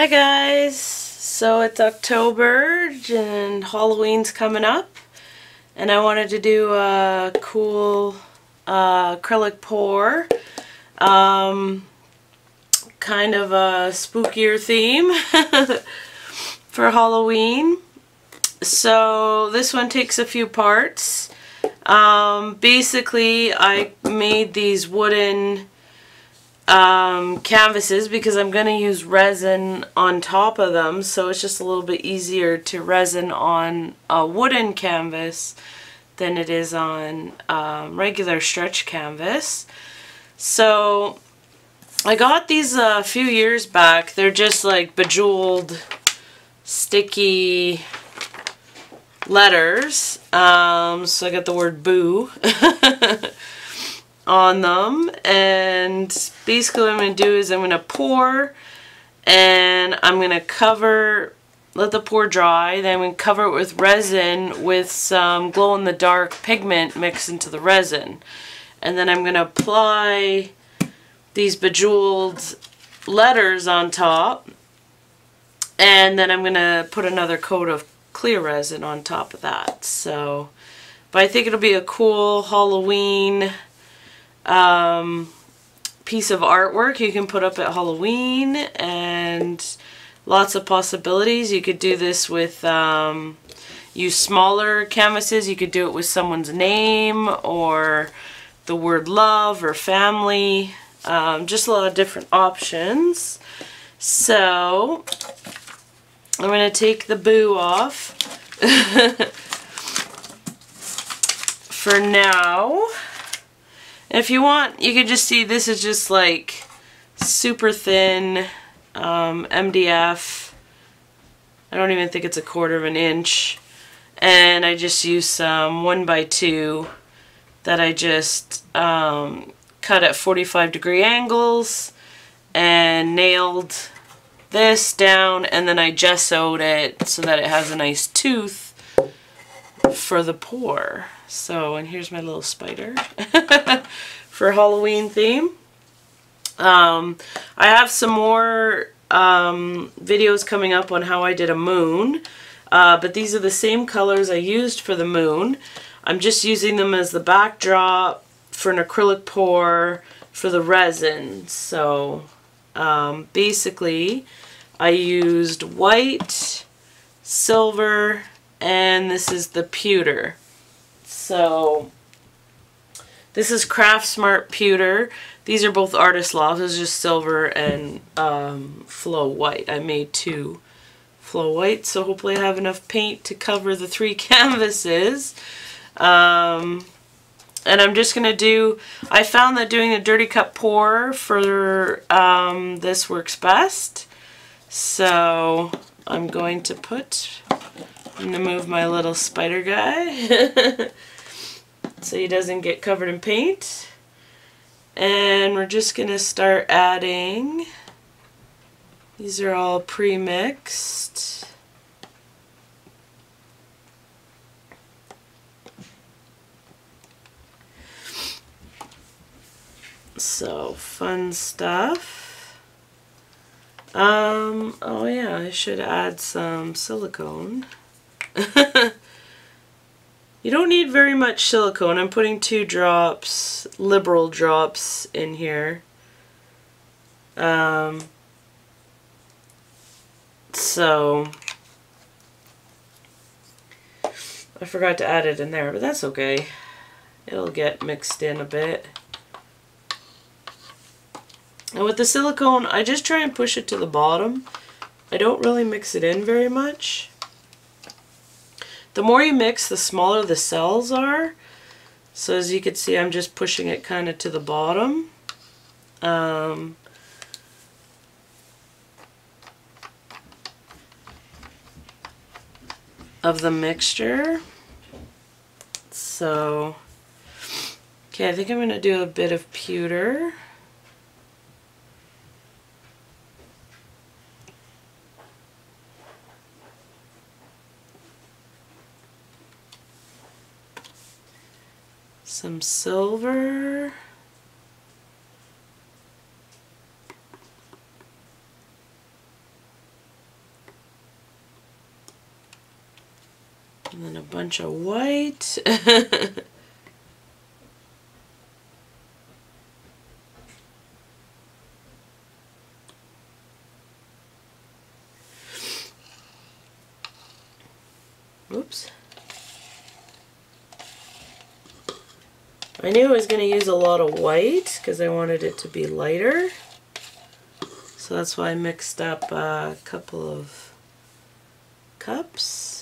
Hi guys! So it's October and Halloween's coming up and I wanted to do a cool acrylic pour, kind of a spookier theme for Halloween. So this one takes a few parts. Basically I made these wooden canvases because I'm going to use resin on top of them, so it's just a little bit easier to resin on a wooden canvas than it is on regular stretch canvas. So I got these a few years back. They're just like bejeweled sticky letters, so I got the word boo on them, and basically what I'm going to do is I'm going to pour and I'm going to let the pour dry, then I'm going to cover it with resin with some glow-in-the-dark pigment mixed into the resin, and then I'm going to apply these bejeweled letters on top, and then I'm going to put another coat of clear resin on top of that. So, but I think it'll be a cool Halloween piece of artwork you can put up at Halloween, and lots of possibilities. You could do this with use smaller canvases. You could do it with someone's name or the word love or family, just a lot of different options. So I'm going to take the boo off for now. If you want, you can just see this is just like super thin MDF. I don't even think it's 1/4 inch. And I just used some 1x2 that I just cut at 45-degree angles and nailed this down, and then I gessoed it so that it has a nice tooth for the pour. So, and here's my little spider for Halloween theme. I have some more videos coming up on how I did a moon, but these are the same colors I used for the moon. I'm just using them as the backdrop for an acrylic pour for the resin. So basically I used white, silver, and this is the pewter. So this is Craft Smart pewter. These are both Artist Loft. This is just silver and flow white. I made 2 flow white, so hopefully I have enough paint to cover the 3 canvases. And I'm just going to do, I found that doing a dirty cup pour for this works best. So I'm going to move my little spider guy so he doesn't get covered in paint. And we're just going to start adding, these are all pre-mixed. So, fun stuff. Oh yeah, I should add some silicone. You don't need very much silicone. I'm putting 2 drops, liberal drops in here. So I forgot to add it in there, but that's okay. It'll get mixed in a bit. And with the silicone, I just try and push it to the bottom. I don't really mix it in very much. The more you mix, the smaller the cells are. So as you can see, I'm just pushing it kind of to the bottom. Of the mixture. So, okay, I think I'm going to do a bit of pewter. Some silver. And then a bunch of white. Oops. I knew I was going to use a lot of white because I wanted it to be lighter. So that's why I mixed up a couple of cups.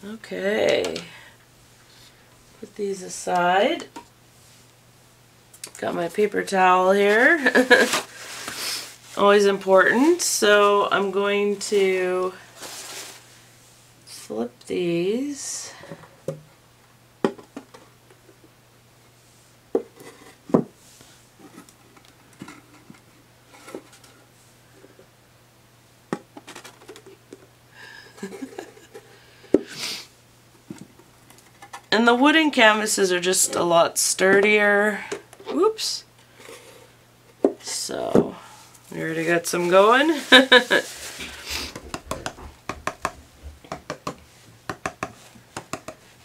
Okay. Put these aside. Got my paper towel here. Always important. So I'm going to flip these. And the wooden canvases are just a lot sturdier. Oops. So, we already got some going.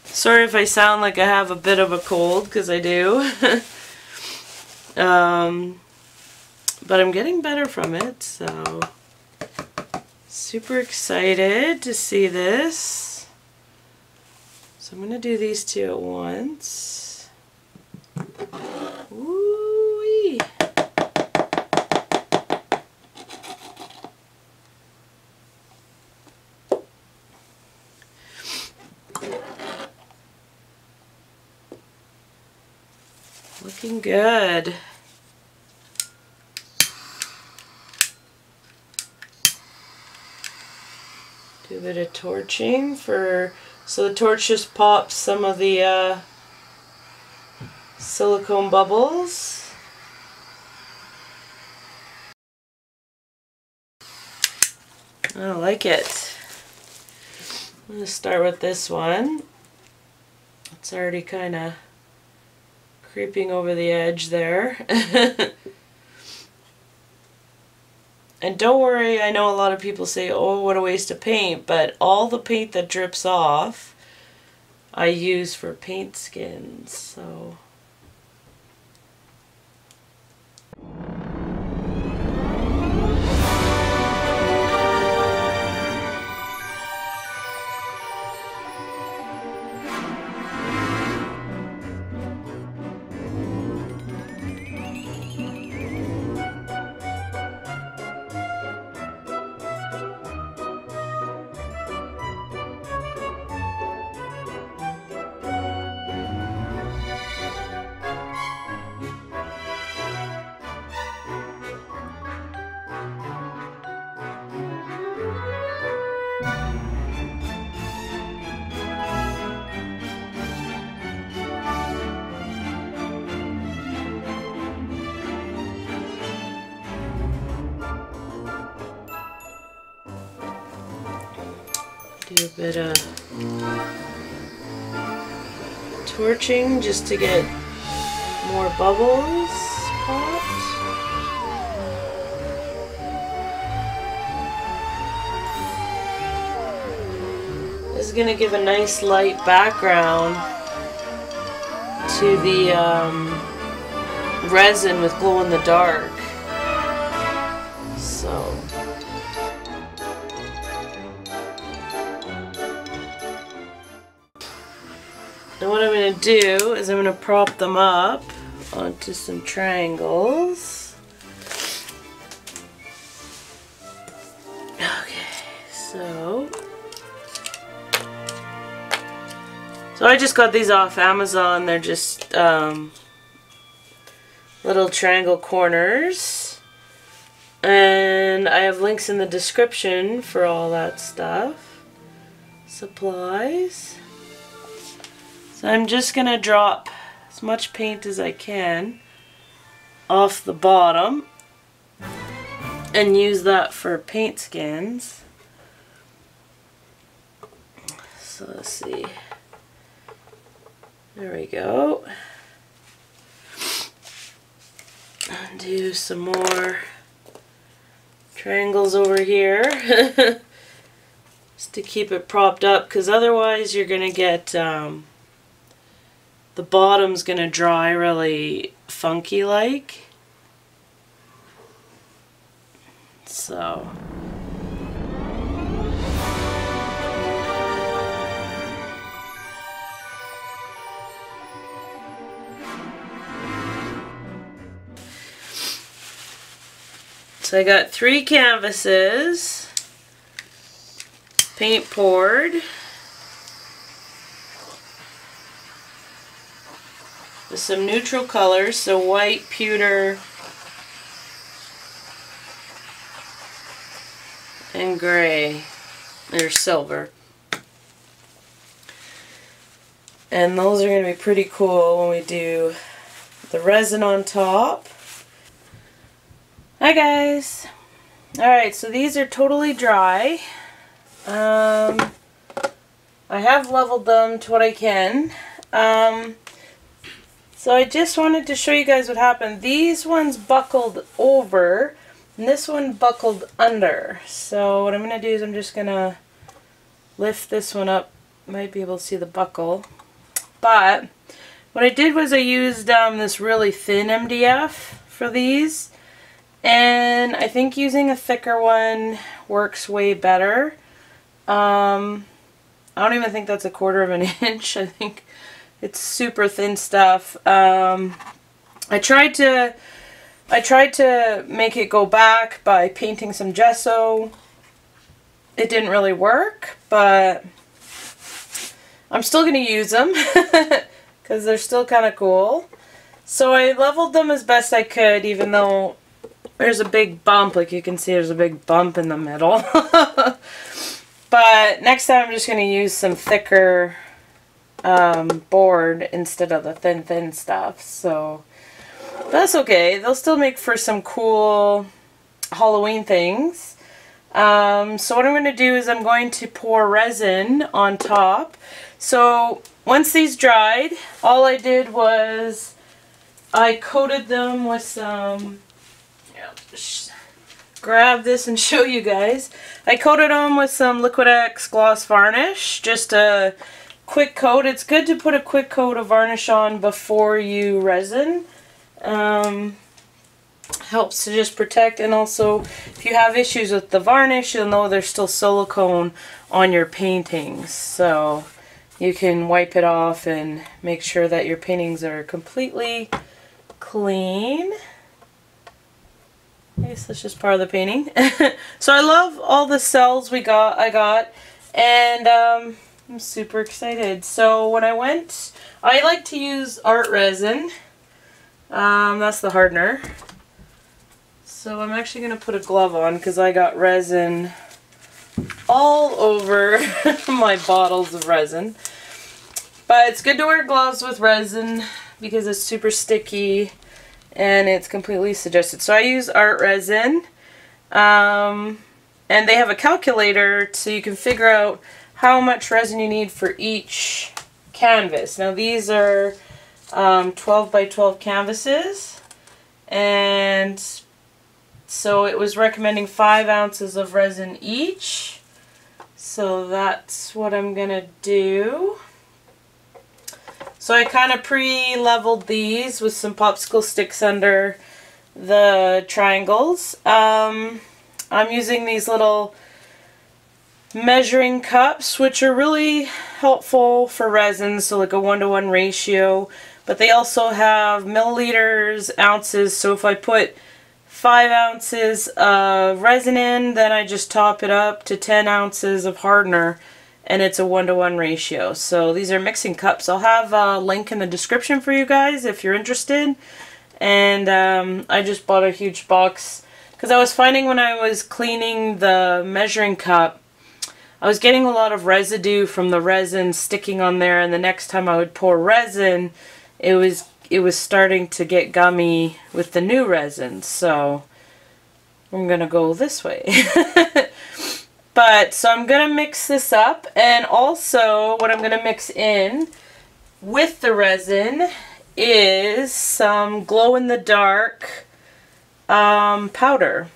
Sorry if I sound like I have a bit of a cold, because I do. But I'm getting better from it, so super excited to see this. So I'm going to do these two at once. Woo-wee. Looking good. Do a bit of torching so the torch just pops some of the silicone bubbles. I like it. I'm going to start with this one. It's already kind of creeping over the edge there. And don't worry, I know a lot of people say, oh, what a waste of paint, but all the paint that drips off, I use for paint skins, so. Do a bit of torching just to get more bubbles popped. This is going to give a nice light background to the resin with glow in the dark. So. Now what I'm going to do is I'm going to prop them up onto some triangles. Okay, so I just got these off Amazon. They're just little triangle corners. And I have links in the description for all that stuff. Supplies. So I'm just going to drop as much paint as I can off the bottom and use that for paint skins. So let's see. There we go. Do some more triangles over here just to keep it propped up, because otherwise you're going to get the bottom's going to dry really funky like. So I got 3 canvases, paint poured, with some neutral colors, so white, pewter, and gray, or silver. And those are going to be pretty cool when we do the resin on top. Hi guys! Alright, so these are totally dry. I have leveled them to what I can. So I just wanted to show you guys what happened. These ones buckled over, and this one buckled under. So what I'm going to do is I'm just going to lift this one up. You might be able to see the buckle. But what I did was I used this really thin MDF for these. And I think using a thicker one works way better. I don't even think that's 1/4 of an inch. I think it's super thin stuff. I tried to make it go back by painting some gesso. It didn't really work, but I'm still going to use them because they're still kind of cool. So I leveled them as best I could, even though there's a big bump. Like you can see, there's a big bump in the middle. But next time I'm just going to use some thicker board instead of the thin stuff. So that's okay. They'll still make for some cool Halloween things. So what I'm going to do is I'm going to pour resin on top. So once these dried, all I did was I coated them with some, grab this and show you guys. I coated them with some Liquid-X gloss varnish, just a quick coat. It's good to put a quick coat of varnish on before you resin. Helps to just protect, and also if you have issues with the varnish, you'll know there's still silicone on your paintings, so you can wipe it off and make sure that your paintings are completely clean. I guess that's just part of the painting. So I love all the cells I got, and I'm super excited. So when I like to use art resin. That's the hardener. So I'm actually going to put a glove on because I got resin all over my bottles of resin. But it's good to wear gloves with resin because it's super sticky and it's completely suggested. So I use art resin, and they have a calculator so you can figure out how much resin you need for each canvas. Now these are 12 by 12 canvases, and so it was recommending 5 ounces of resin each. So that's what I'm gonna do. So I kind of pre-leveled these with some popsicle sticks under the triangles. I'm using these little measuring cups, which are really helpful for resin, so like a 1-to-1 ratio, but they also have milliliters, ounces, so if I put 5 ounces of resin in, then I just top it up to 10 ounces of hardener, and it's a 1-to-1 ratio. So these are mixing cups. I'll have a link in the description for you guys if you're interested. And I just bought a huge box because I was finding when I was cleaning the measuring cup, I was getting a lot of residue from the resin sticking on there, and the next time I would pour resin, it was starting to get gummy with the new resin. So I'm gonna go this way. So I'm gonna mix this up, and also what I'm gonna mix in with the resin is some glow-in-the-dark powder.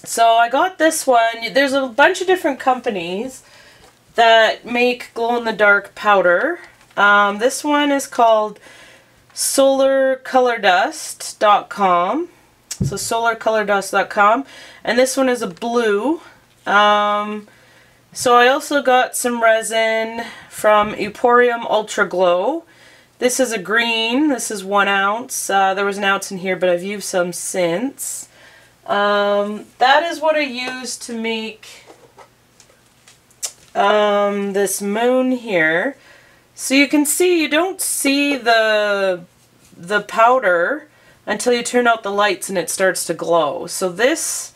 So I got this one. There's a bunch of different companies that make glow-in-the-dark powder. This one is called solarcolordust.com. So solarcolordust.com. And this one is a blue. So I also got some resin from Emporium Ultra Glow. This is a green. This is 1 ounce. There was an ounce in here, but I've used some since. That is what I used to make this moon here. So you can see, you don't see the powder until you turn out the lights and it starts to glow. So this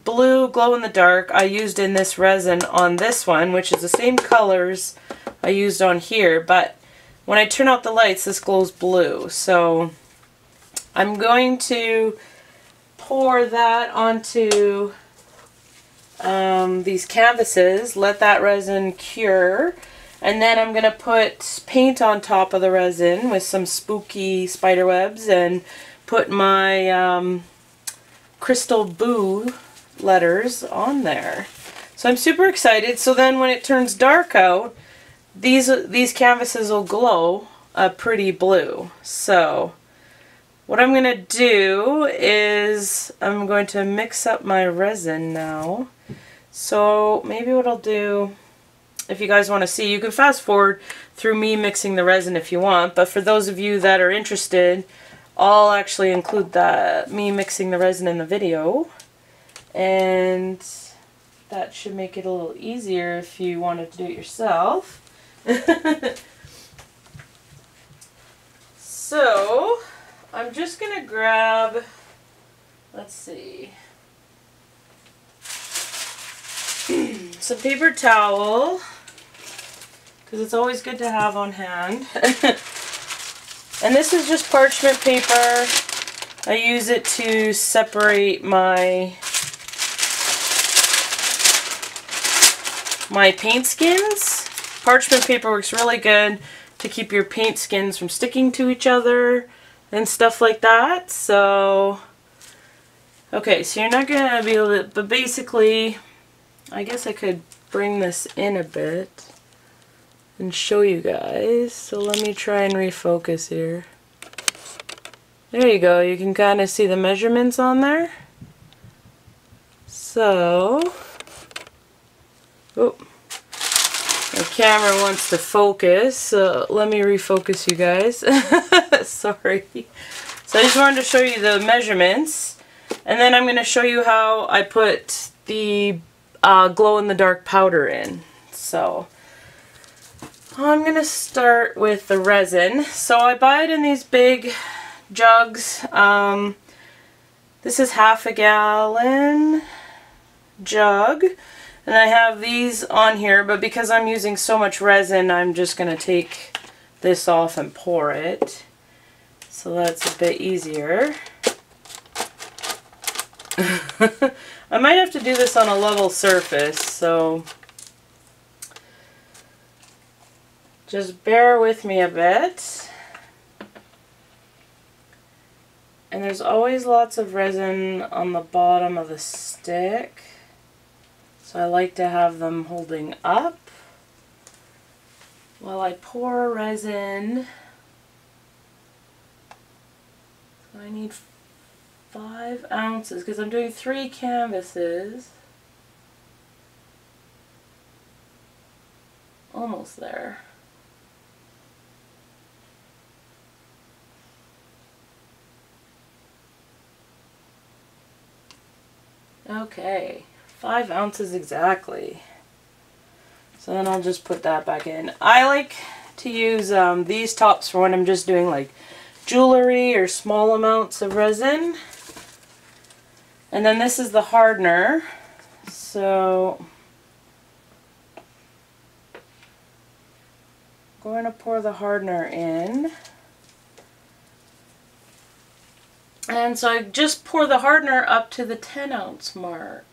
blue glow-in-the-dark I used in this resin on this one, which is the same colors I used on here, but when I turn out the lights this glows blue. So I'm going to pour that onto these canvases, let that resin cure, and then I'm going to put paint on top of the resin with some spooky spider webs and put my Crystal Boo letters on there. So I'm super excited. So then when it turns dark out, these canvases will glow a pretty blue. So what I'm going to do is I'm going to mix up my resin now. So maybe what I'll do, if you guys want to see, you can fast forward through me mixing the resin if you want, but for those of you that are interested, I'll actually include me mixing the resin in the video, and that should make it a little easier if you wanted to do it yourself. So I'm just going to grab, let's see, some paper towel, because it's always good to have on hand. And this is just parchment paper. I use it to separate my paint skins. Parchment paper works really good to keep your paint skins from sticking to each other and stuff like that. So, okay, so you're not going to be able to, but basically, I guess I could bring this in a bit and show you guys. So let me try and refocus here. There you go. You can kind of see the measurements on there. So, oh, my camera wants to focus, so let me refocus you guys. Sorry. So I just wanted to show you the measurements, and then I'm going to show you how I put the glow-in-the-dark powder in. So I'm going to start with the resin. So I buy it in these big jugs. This is 1/2 gallon jug, and I have these on here, but because I'm using so much resin, I'm just going to take this off and pour it. So that's a bit easier. I might have to do this on a level surface, so just bear with me a bit. And there's always lots of resin on the bottom of the stick, so I like to have them holding up while I pour resin. I need 5 ounces because I'm doing 3 canvases. Almost there. Okay, 5 ounces exactly. So then I'll just put that back in. I like to use these tops for when I'm just doing like jewelry or small amounts of resin. And then this is the hardener. So I'm going to pour the hardener in. And so I just pour the hardener up to the 10 ounce mark.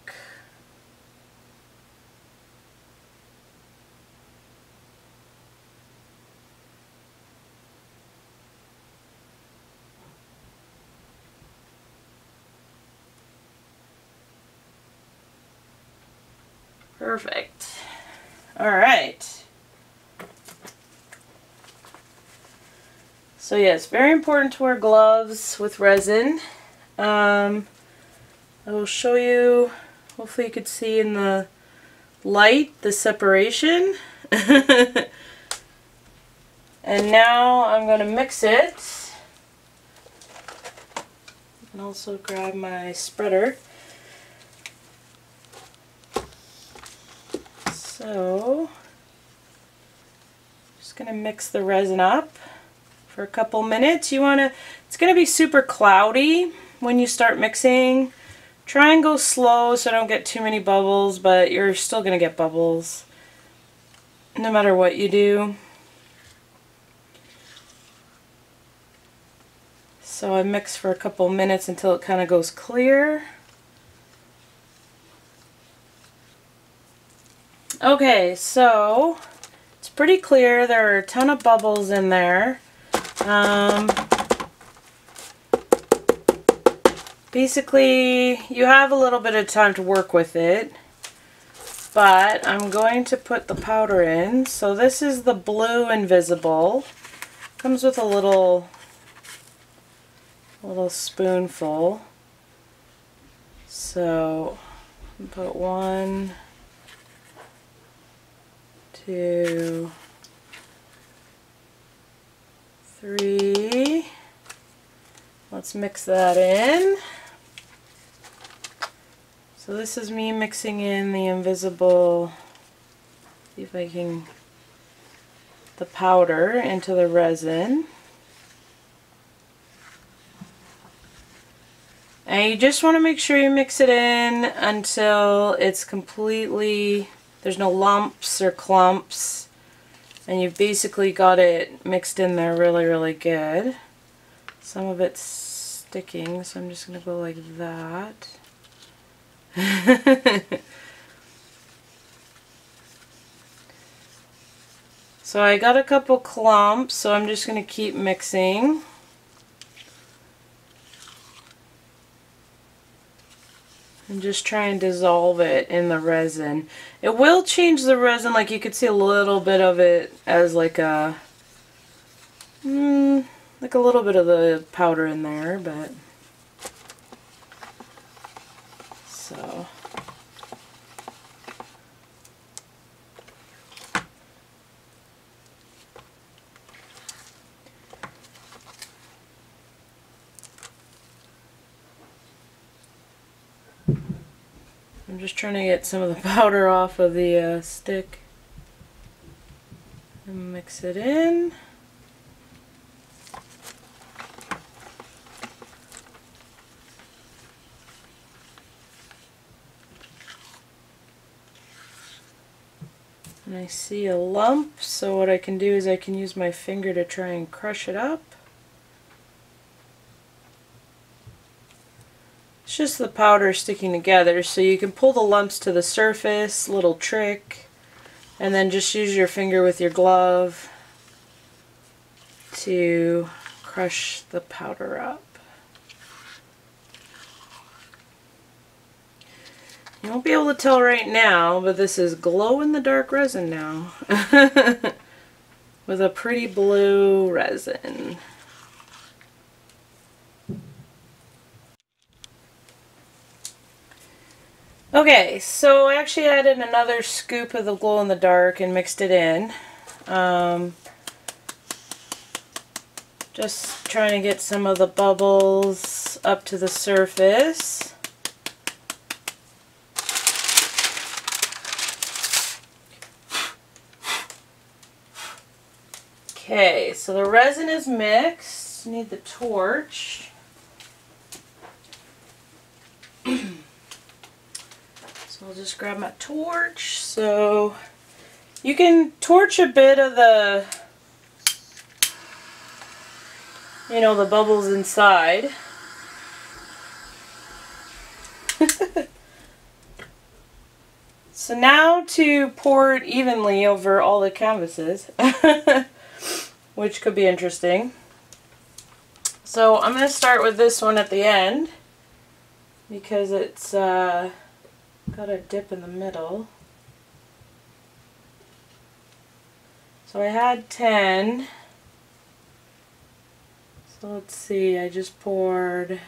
Perfect. Alright. So yeah, it's very important to wear gloves with resin. I will show you, hopefully you could see in the light, the separation. And now I'm going to mix it. And also grab my spreader. So, just going to mix the resin up for a couple minutes. It's going to be super cloudy when you start mixing. Try and go slow so I don't get too many bubbles, but you're still going to get bubbles no matter what you do. So I mix for a couple minutes until it kind of goes clear. Okay, so it's pretty clear. There are a ton of bubbles in there. Basically, you have a little bit of time to work with it, but I'm going to put the powder in. So this is the blue invisible. Comes with a little spoonful. So put 1, 2, 3. Let's mix that in. So this is me mixing in the invisible, see if I can, the powder into the resin. And you just want to make sure you mix it in until it's completely, there's no lumps or clumps, and you've basically got it mixed in there really, really good. Some of it's sticking, so I'm just going to go like that. So I got a couple clumps, so I'm just going to keep mixing. And just try and dissolve it in the resin. It will change the resin, like you could see a little bit of it as like a little bit of the powder in there, but so I'm just trying to get some of the powder off of the stick and mix it in. And I see a lump, so what I can do is I can use my finger to try and crush it up. It's just the powder sticking together, so you can pull the lumps to the surface, little trick, and then just use your finger with your glove to crush the powder up. You won't be able to tell right now, but this is glow-in-the-dark resin now. With a pretty blue resin. Okay, so I actually added another scoop of the glow-in-the-dark and mixed it in. Just trying to get some of the bubbles up to the surface. Okay, so the resin is mixed. Need the torch. So I'll just grab my torch. So you can torch a bit of the, you know, the bubbles inside. So now to pour it evenly over all the canvases, which could be interesting. So I'm going to start with this one at the end because it's got a dip in the middle. So I had 10. So let's see, I just poured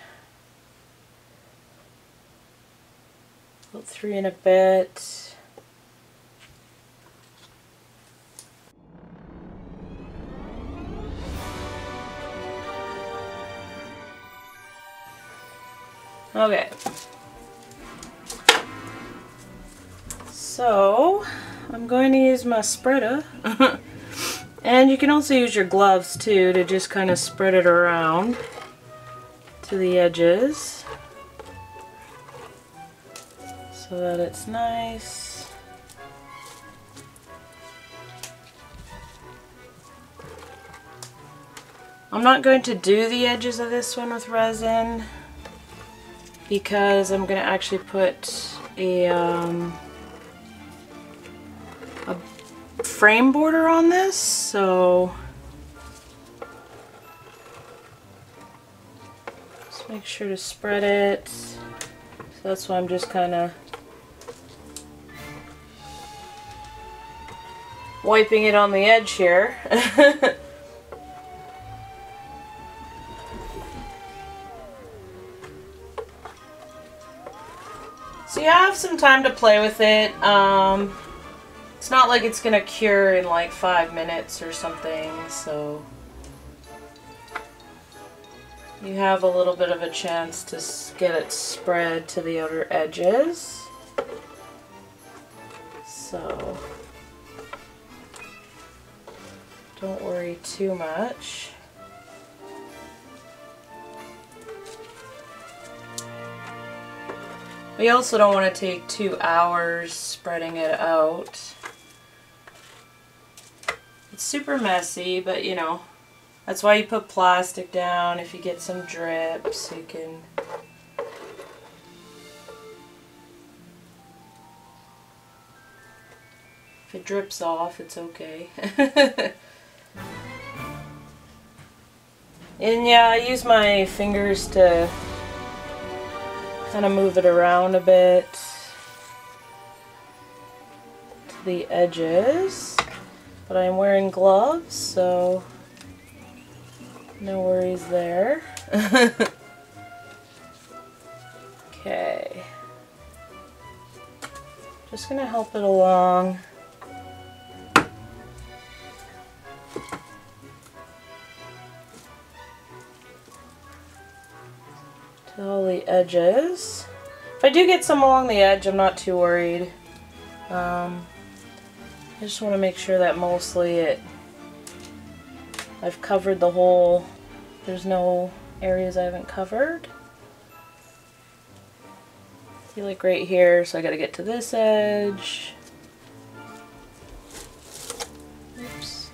about 3 and a bit. Okay. So I'm going to use my spreader. And you can also use your gloves too to just kind of spread it around to the edges so that it's nice. I'm not going to do the edges of this one with resin because I'm going to actually put a frame border on this, so just make sure to spread it. So that's why I'm just kind of wiping it on the edge here. So you have some time to play with it. It's not like it's gonna cure in like 5 minutes or something, so you have a little bit of a chance to get it spread to the outer edges. So don't worry too much. We also don't want to take 2 hours spreading it out. It's super messy, but you know, that's why you put plastic down if you get some drips, you can if it drips off, it's okay. And yeah, I use my fingers to kind of move it around a bit to the edges, but I'm wearing gloves, so no worries there. Okay, just gonna help it along. To all the edges. If I do get some along the edge, I'm not too worried. I just want to make sure that mostly I've covered the whole, there's no areas I haven't covered. See, like right here, so I gotta get to this edge. Oops.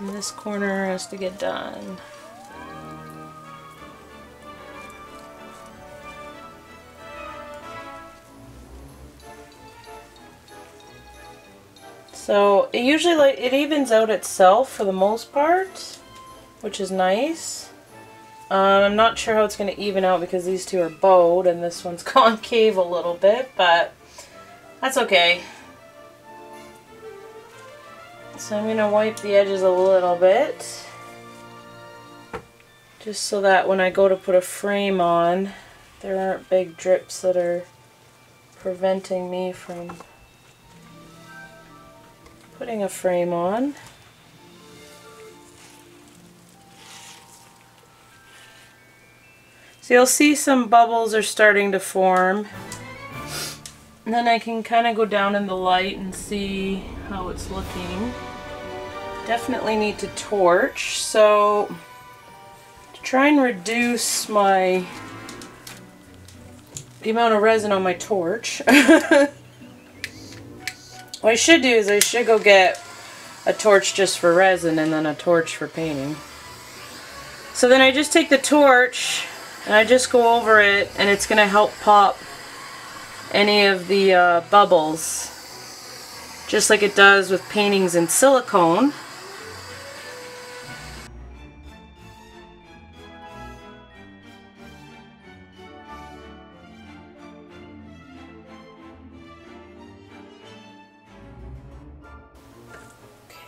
And this corner has to get done. So it usually it evens out itself for the most part, which is nice. I'm not sure how it's going to even out because these two are bowed and this one's concave a little bit, but that's okay. So I'm going to wipe the edges a little bit, just so that when I go to put a frame on, there aren't big drips that are preventing me from putting a frame on. So you'll see some bubbles are starting to form. And then I can kind of go down in the light and see how it's looking. Definitely need to torch, so to try and reduce the amount of resin on my torch, what I should do is I should go get a torch just for resin and then a torch for painting. So then I just take the torch and I just go over it, and it's going to help pop any of the bubbles, just like it does with paintings in silicone.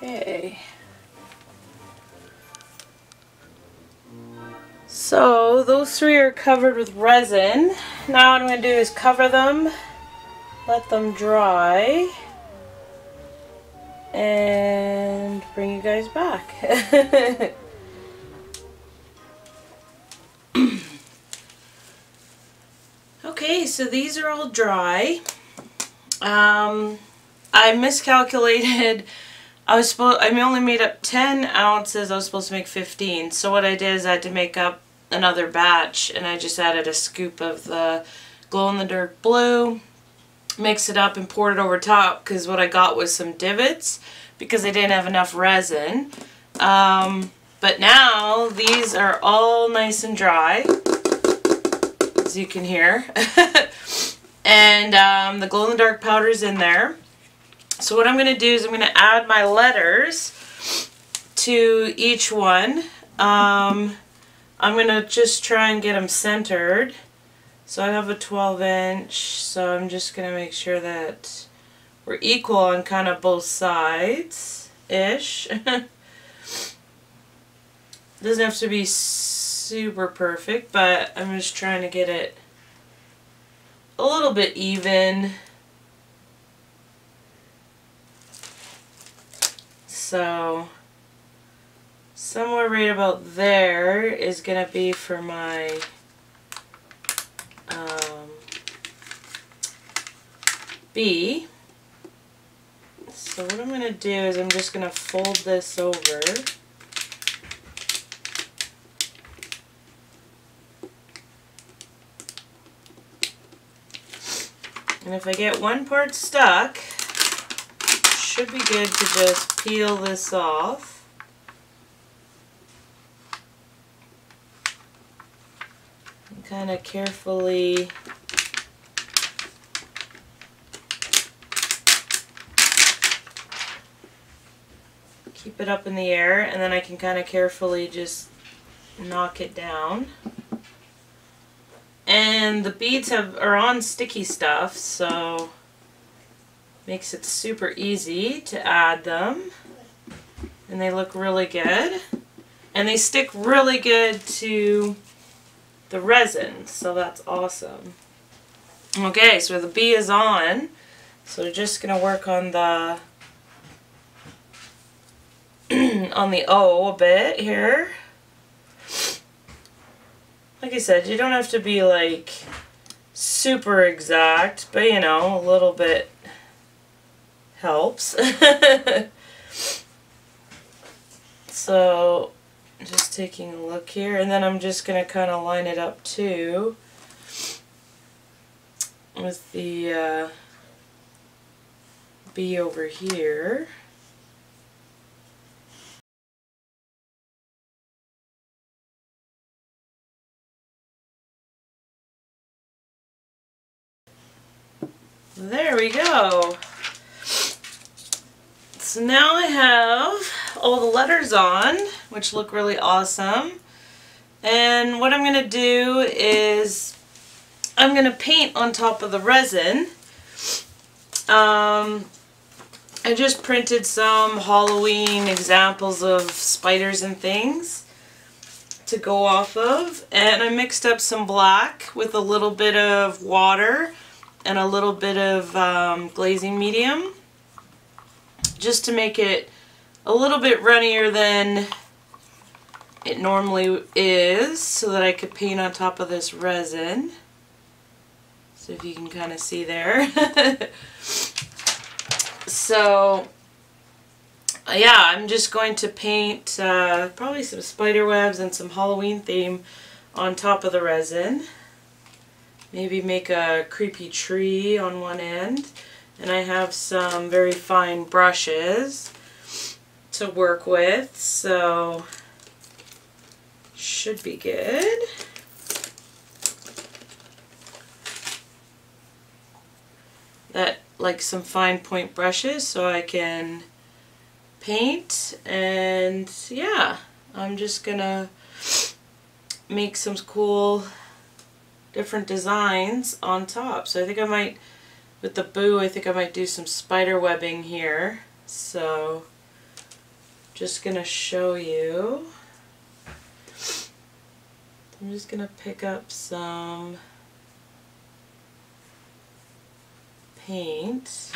Okay. So those three are covered with resin. Now what I'm going to do is cover them, let them dry, and bring you guys back. Okay, so these are all dry. I miscalculated. I only made up 10 ounces. I was supposed to make 15. So what I did is I had to make up another batch, and I just added a scoop of the glow-in-the-dark blue, mixed it up and poured it over top, because what I got was some divots because I didn't have enough resin. But now these are all nice and dry, as you can hear. And the glow-in-the-dark powder's in there. So what I'm going to do is I'm going to add my letters to each one. I'm going to just try and get them centered. So I have a 12-inch, so I'm just going to make sure that we're equal on kind of both sides-ish. Doesn't have to be super perfect, but I'm just trying to get it a little bit even. So somewhere right about there is going to be for my B. So what I'm going to do is I'm just going to fold this over. And if I get one part stuck, it should be good to just peel this off. And kind of carefully keep it up in the air, and then I can kind of carefully just knock it down. And the beads are on sticky stuff, so makes it super easy to add them. And they look really good. And they stick really good to the resin, so that's awesome. Okay, so the B is on. So we're just going to work on the on the O a bit here. Like I said, you don't have to be like super exact, but you know, a little bit helps. So just taking a look here, and then I'm just going to kind of line it up too with the B over here. There we go. So now I have all the letters on, which look really awesome. And what I'm going to do is I'm going to paint on top of the resin. I just printed some Halloween examples of spiders and things to go off of. And I mixed up some black with a little bit of water and a little bit of glazing medium, just to make it a little bit runnier than it normally is, so that I could paint on top of this resin. So if you can kind of see there. So yeah, I'm just going to paint probably some spider webs and some Halloween theme on top of the resin. Maybe make a creepy tree on one end. And I have some very fine brushes to work with, so should be good. That, like some fine point brushes, so I can paint. And yeah, I'm just gonna make some cool different designs on top. So I think I might, with the boo, I think I might do some spider webbing here. So just going to show you. I'm just going to pick up some paint.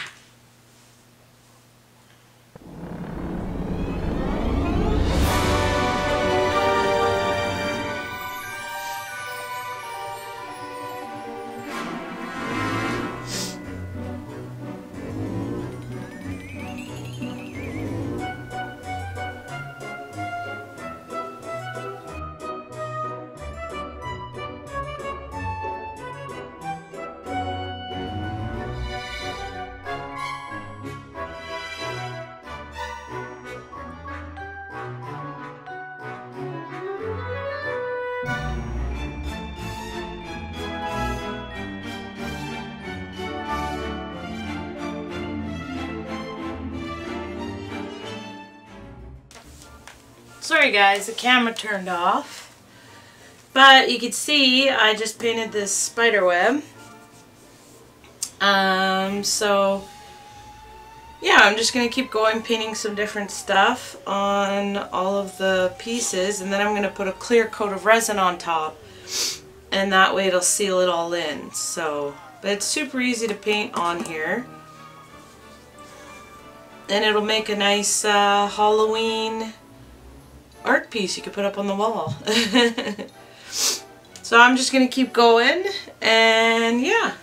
Sorry guys, the camera turned off. But you can see I just painted this spider web. So yeah, I'm just going to keep going painting some different stuff on all of the pieces, and then I'm going to put a clear coat of resin on top, and that way it'll seal it all in. So, but it's super easy to paint on here, and it'll make a nice Halloween art piece you could put up on the wall. So I'm just going to keep going, and yeah.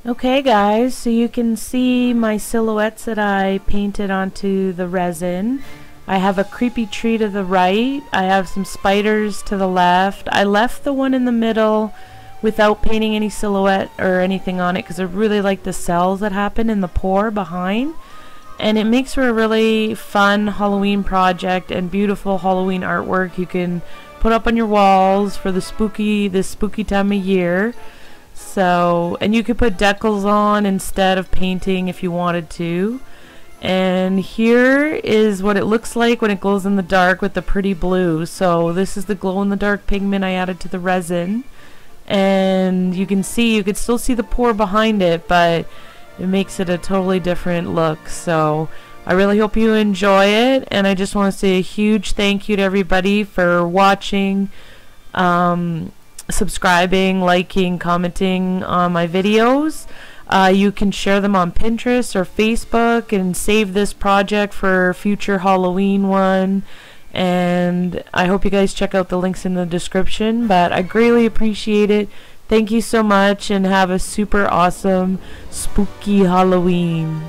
Okay guys, so you can see my silhouettes that I painted onto the resin. I have a creepy tree to the right, I have some spiders to the left. I left the one in the middle without painting any silhouette or anything on it because I really like the cells that happen in the pour behind. And it makes for a really fun Halloween project and beautiful Halloween artwork you can put up on your walls for this spooky time of year. So, and you could put decals on instead of painting if you wanted to. And here is what it looks like when it glows in the dark with the pretty blue. So this is the glow in the dark pigment I added to the resin. And you can see, you could still see the pour behind it, but it makes it a totally different look. So I really hope you enjoy it. And I just want to say a huge thank you to everybody for watching, subscribing, liking, commenting on my videos. You can share them on Pinterest or Facebook and save this project for future Halloween one. And I hope you guys check out the links in the description, but I greatly appreciate it. Thank you so much and have a super awesome spooky Halloween.